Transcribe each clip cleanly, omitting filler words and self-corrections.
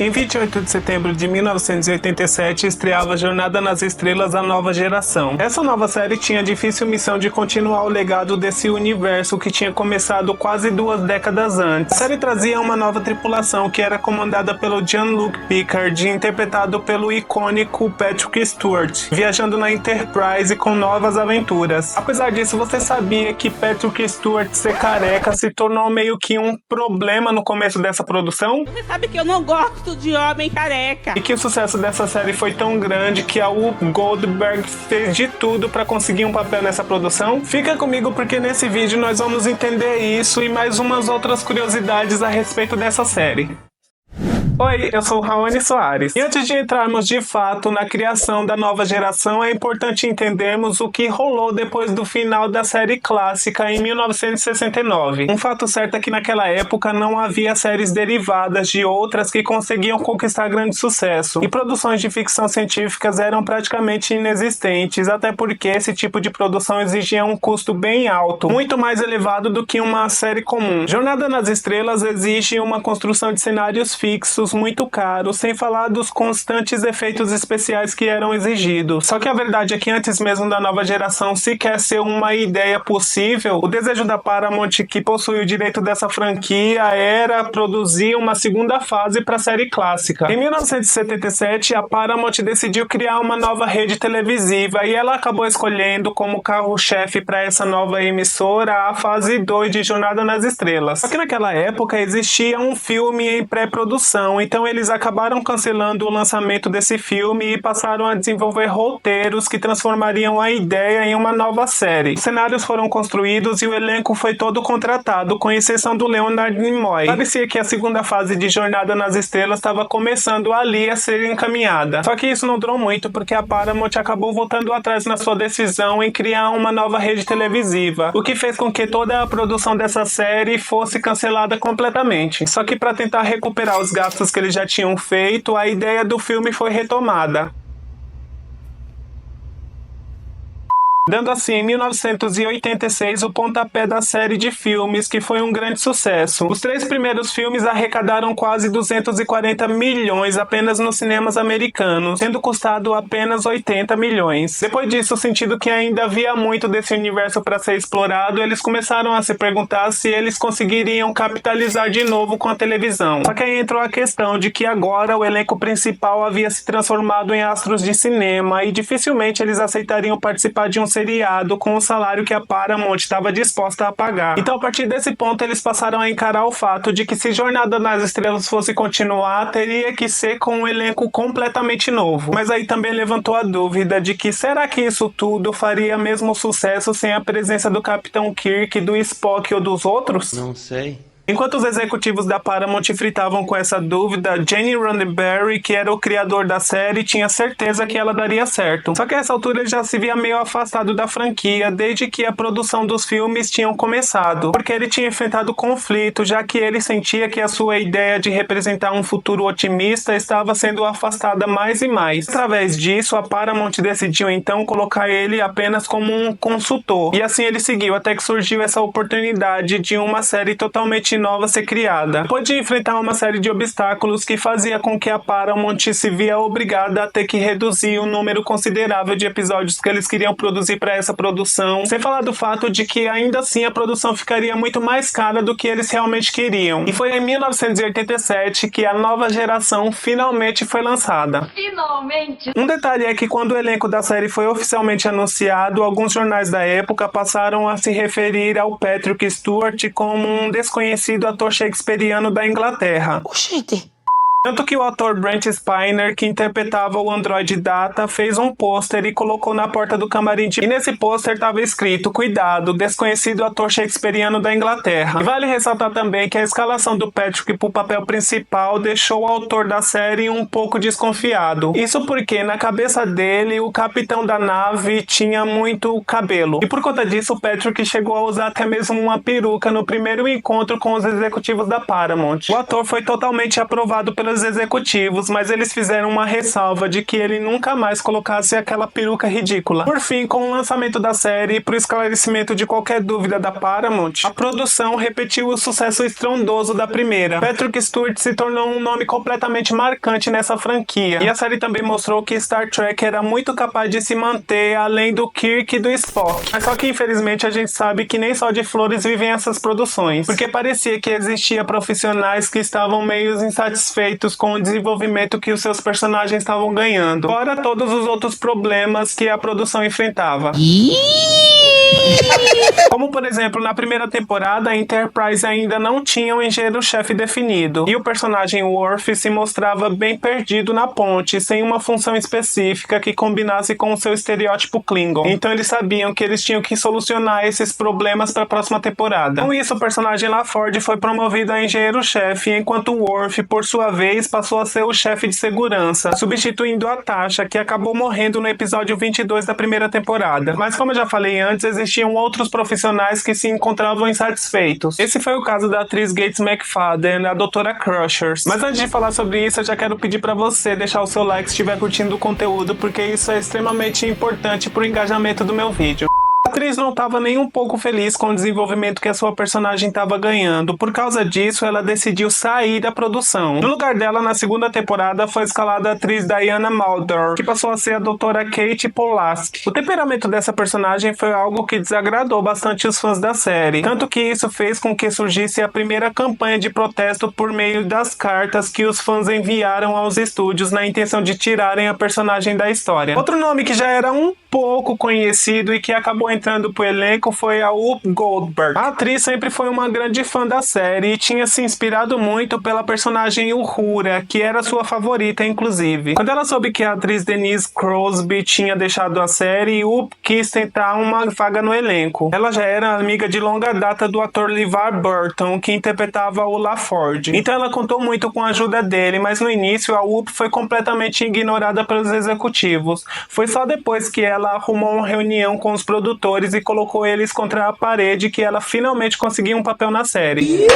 Em 28 de setembro de 1987, estreava Jornada nas Estrelas: A Nova Geração. Essa nova série tinha a difícil missão de continuar o legado desse universo que tinha começado quase 2 décadas antes. A série trazia uma nova tripulação que era comandada pelo Jean-Luc Picard, interpretado pelo icônico Patrick Stewart, viajando na Enterprise com novas aventuras. Apesar disso, você sabia que Patrick Stewart ser careca se tornou meio que um problema no começo dessa produção? Você sabe que eu não gosto de homem careca. E que o sucesso dessa série foi tão grande que a Whoopi Goldberg fez de tudo para conseguir um papel nessa produção? Fica comigo porque nesse vídeo nós vamos entender isso e mais umas outras curiosidades a respeito dessa série. Oi, eu sou o Raoni Soares. E antes de entrarmos de fato na criação da nova geração, é importante entendermos o que rolou depois do final da série clássica em 1969. Um fato certo é que naquela época não havia séries derivadas de outras que conseguiam conquistar grande sucesso, e produções de ficção científicas eram praticamente inexistentes, até porque esse tipo de produção exigia um custo bem alto, muito mais elevado do que uma série comum. Jornada nas Estrelas exige uma construção de cenários fixos muito caros, sem falar dos constantes efeitos especiais que eram exigidos. Só que a verdade é que antes mesmo da nova geração sequer ser uma ideia possível, o desejo da Paramount, que possui o direito dessa franquia, era produzir uma segunda fase para a série clássica. Em 1977, a Paramount decidiu criar uma nova rede televisiva e ela acabou escolhendo como carro-chefe para essa nova emissora a fase 2 de Jornada nas Estrelas. Só que naquela época existia um filme em pré-produção, então eles acabaram cancelando o lançamento desse filme e passaram a desenvolver roteiros que transformariam a ideia em uma nova série. Os cenários foram construídos e o elenco foi todo contratado, com exceção do Leonard Nimoy. Parecia que a segunda fase de Jornada nas Estrelas estava começando ali a ser encaminhada. Só que isso não durou muito, porque a Paramount acabou voltando atrás na sua decisão em criar uma nova rede televisiva, o que fez com que toda a produção dessa série fosse cancelada completamente. Só que para tentar recuperar os gastos que eles já tinham feito, a ideia do filme foi retomada. Dando assim, em 1986, o pontapé da série de filmes, que foi um grande sucesso. Os 3 primeiros filmes arrecadaram quase 240 milhões apenas nos cinemas americanos, tendo custado apenas 80 milhões. Depois disso, sentindo que ainda havia muito desse universo para ser explorado, eles começaram a se perguntar se eles conseguiriam capitalizar de novo com a televisão. Só que aí entrou a questão de que agora o elenco principal havia se transformado em astros de cinema e dificilmente eles aceitariam participar de um seriado com o salário que a Paramount estava disposta a pagar. Então, a partir desse ponto, eles passaram a encarar o fato de que se Jornada nas Estrelas fosse continuar, teria que ser com um elenco completamente novo. Mas aí também levantou a dúvida de que será que isso tudo faria mesmo sucesso sem a presença do Capitão Kirk, do Spock ou dos outros? Não sei. Enquanto os executivos da Paramount fritavam com essa dúvida, Gene Roddenberry, que era o criador da série, tinha certeza que ela daria certo. Só que a essa altura ele já se via meio afastado da franquia, desde que a produção dos filmes tinham começado, porque ele tinha enfrentado conflito, já que ele sentia que a sua ideia de representar um futuro otimista estava sendo afastada mais e mais. Através disso, a Paramount decidiu então colocar ele apenas como um consultor, e assim ele seguiu até que surgiu essa oportunidade de uma série totalmente nova ser criada. Depois de enfrentar uma série de obstáculos que fazia com que a Paramount se via obrigada a ter que reduzir o número considerável de episódios que eles queriam produzir para essa produção, sem falar do fato de que ainda assim a produção ficaria muito mais cara do que eles realmente queriam. E foi em 1987 que a nova geração finalmente foi lançada. Finalmente! Um detalhe é que quando o elenco da série foi oficialmente anunciado, alguns jornais da época passaram a se referir ao Patrick Stewart como um desconhecido ator shakespeariano da Inglaterra. Oxente. Tanto que o ator Brent Spiner, que interpretava o androide Data, fez um pôster e colocou na porta do camarim e nesse pôster estava escrito: "Cuidado, desconhecido ator shakespeariano da Inglaterra". E vale ressaltar também que a escalação do Patrick para o papel principal deixou o autor da série um pouco desconfiado. Isso porque na cabeça dele o capitão da nave tinha muito cabelo. E por conta disso o Patrick chegou a usar até mesmo uma peruca no primeiro encontro com os executivos da Paramount. O ator foi totalmente aprovado pelo pelos executivos, mas eles fizeram uma ressalva de que ele nunca mais colocasse aquela peruca ridícula. Por fim, com o lançamento da série e pro esclarecimento de qualquer dúvida da Paramount, a produção repetiu o sucesso estrondoso da primeira. Patrick Stewart se tornou um nome completamente marcante nessa franquia, e a série também mostrou que Star Trek era muito capaz de se manter além do Kirk e do Spock. Mas só que infelizmente a gente sabe que nem só de flores vivem essas produções, porque parecia que existia profissionais que estavam meio insatisfeitos com o desenvolvimento que os seus personagens estavam ganhando, fora todos os outros problemas que a produção enfrentava. Como, por exemplo, na primeira temporada, a Enterprise ainda não tinha um engenheiro-chefe definido, e o personagem Worf se mostrava bem perdido na ponte, sem uma função específica que combinasse com o seu estereótipo Klingon. Então eles sabiam que eles tinham que solucionar esses problemas para a próxima temporada. Com isso, o personagem LaForge foi promovido a engenheiro-chefe, enquanto Worf, por sua vez, passou a ser o chefe de segurança, substituindo a Tasha, que acabou morrendo no episódio 22 da primeira temporada. Mas como eu já falei antes, existiam outros profissionais que se encontravam insatisfeitos. Esse foi o caso da atriz Gates McFadden, a Dra. Crusher. Mas antes de falar sobre isso, eu já quero pedir pra você deixar o seu like se estiver curtindo o conteúdo, porque isso é extremamente importante pro engajamento do meu vídeo. A atriz não estava nem um pouco feliz com o desenvolvimento que a sua personagem estava ganhando. Por causa disso, ela decidiu sair da produção. No lugar dela, na segunda temporada, foi escalada a atriz Diana Muldaur, que passou a ser a doutora Kate Pulaski. O temperamento dessa personagem foi algo que desagradou bastante os fãs da série, tanto que isso fez com que surgisse a primeira campanha de protesto por meio das cartas que os fãs enviaram aos estúdios na intenção de tirarem a personagem da história. Outro nome que já era um pouco conhecido e que acabou entrando pro elenco foi a Whoopi Goldberg. A atriz sempre foi uma grande fã da série e tinha se inspirado muito pela personagem Uhura, que era sua favorita inclusive. Quando ela soube que a atriz Denise Crosby tinha deixado a série, Whoopi quis tentar uma vaga no elenco. Ela já era amiga de longa data do ator LeVar Burton, que interpretava o LaForge. Então ela contou muito com a ajuda dele, mas no início a Whoopi foi completamente ignorada pelos executivos. Foi só depois que ela arrumou uma reunião com os produtores e colocou eles contra a parede que ela finalmente conseguiu um papel na série.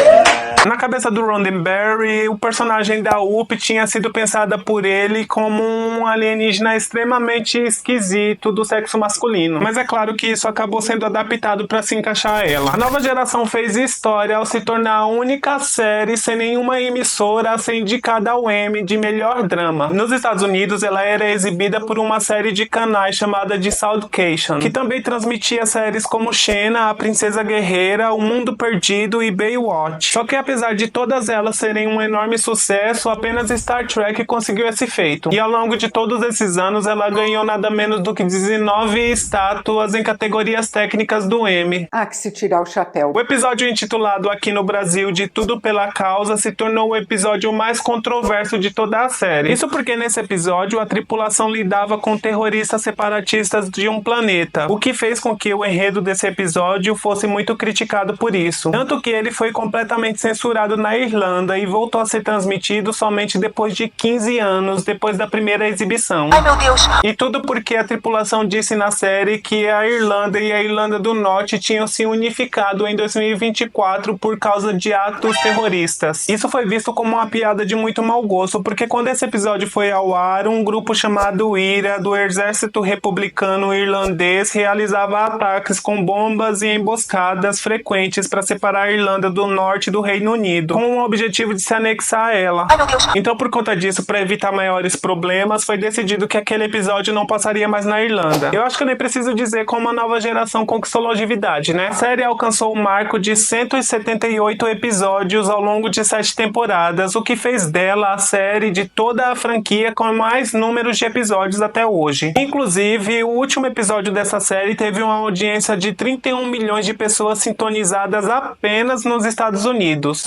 Na cabeça do Roddenberry, o personagem da Whoopi tinha sido pensada por ele como um alienígena extremamente esquisito do sexo masculino. Mas é claro que isso acabou sendo adaptado para se encaixar a ela. A nova geração fez história ao se tornar a única série sem nenhuma emissora a ser indicada ao Emmy de melhor drama. Nos Estados Unidos, ela era exibida por uma série de canais chamada de Southcation, que também transmitia séries como Xena, A Princesa Guerreira, O Mundo Perdido e Baywatch. Só que apesar de todas elas serem um enorme sucesso, apenas Star Trek conseguiu esse feito. E ao longo de todos esses anos, ela ganhou nada menos do que 19 estátuas em categorias técnicas do Emmy. Ah, que se tirar o chapéu. O episódio intitulado aqui no Brasil de Tudo Pela Causa se tornou o episódio mais controverso de toda a série. Isso porque nesse episódio a tripulação lidava com terroristas separatistas de um planeta, o que fez com que o enredo desse episódio fosse muito criticado por isso. Tanto que ele foi completamente censurado na Irlanda e voltou a ser transmitido somente depois de 15 anos depois da primeira exibição. Ai, meu Deus! E tudo porque a tripulação disse na série que a Irlanda e a Irlanda do Norte tinham se unificado em 2024 por causa de atos terroristas. Isso foi visto como uma piada de muito mau gosto, porque quando esse episódio foi ao ar, um grupo chamado IRA, do Exército Republicano Irlandês, realizava ataques com bombas e emboscadas frequentes para separar a Irlanda do Norte do Reino Unido, com o objetivo de se anexar a ela. Ai, meu Deus! Então, por conta disso, para evitar maiores problemas, foi decidido que aquele episódio não passaria mais na Irlanda. Eu acho que eu nem preciso dizer como a nova geração conquistou longevidade, né? A série alcançou o marco de 178 episódios ao longo de 7 temporadas, o que fez dela a série de toda a franquia com mais números de episódios até hoje. Inclusive, o último episódio dessa série teve uma audiência de 31 milhões de pessoas sintonizadas apenas nos Estados Unidos.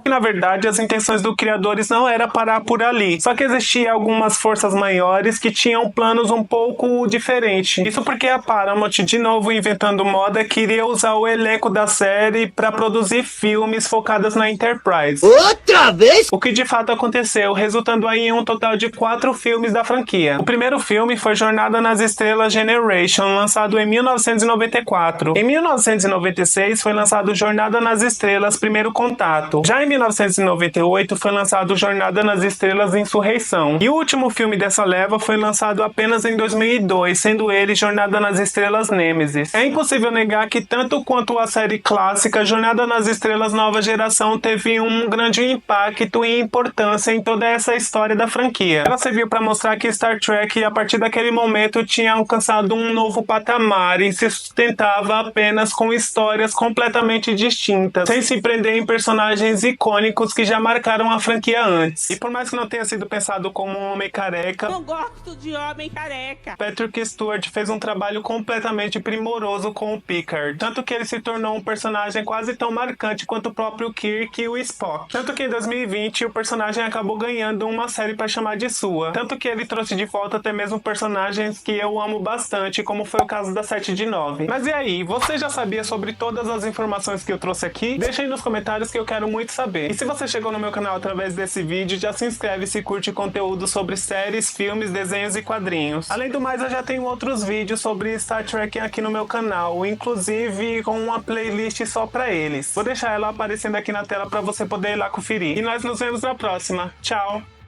E, na verdade, as intenções dos criadores não era parar por ali, só que existia algumas forças maiores que tinham planos um pouco diferentes. Isso porque a Paramount, de novo inventando moda, queria usar o elenco da série para produzir filmes focados na Enterprise. Outra vez? O que de fato aconteceu, resultando aí em um total de 4 filmes da franquia. O primeiro filme foi Jornada nas Estrelas Generation, lançado em 1994. Em 1996 foi lançado Jornada nas Estrelas Primeiro Contato. Já em 1998 foi lançado Jornada nas Estrelas Insurreição. E o último filme dessa leva foi lançado apenas em 2002, sendo ele Jornada nas Estrelas Nêmesis. É impossível negar que tanto quanto a série clássica, Jornada nas Estrelas Nova Geração teve um grande impacto e importância em toda essa história da franquia. Ela serviu para mostrar que Star Trek, a partir daquele momento, tinha alcançado um novo patamar e se sustentava apenas com histórias completamente distintas, sem se prender em personagens icônicos que já marcaram a franquia antes. E por mais que não tenha sido pensado como um homem careca, Não gosto de homem careca. Patrick Stewart fez um trabalho completamente primoroso com o Picard, tanto que ele se tornou um personagem quase tão marcante quanto o próprio Kirk e o Spock. Tanto que em 2020 o personagem acabou ganhando uma série para chamar de sua, tanto que ele trouxe de volta até mesmo personagens que eu amo bastante, como foi o caso da 7 de 9. Mas e aí, você já sabia sobre todas as informações que eu trouxe aqui? Deixa aí nos comentários que eu quero muito saber. E se você chegou no meu canal através desse vídeo, já se inscreve se curte conteúdo sobre séries, filmes, desenhos e quadrinhos. Além do mais, eu já tenho outros vídeos sobre Star Trek aqui no meu canal, inclusive com uma playlist só pra eles. Vou deixar ela aparecendo aqui na tela pra você poder ir lá conferir. E nós nos vemos na próxima. Tchau!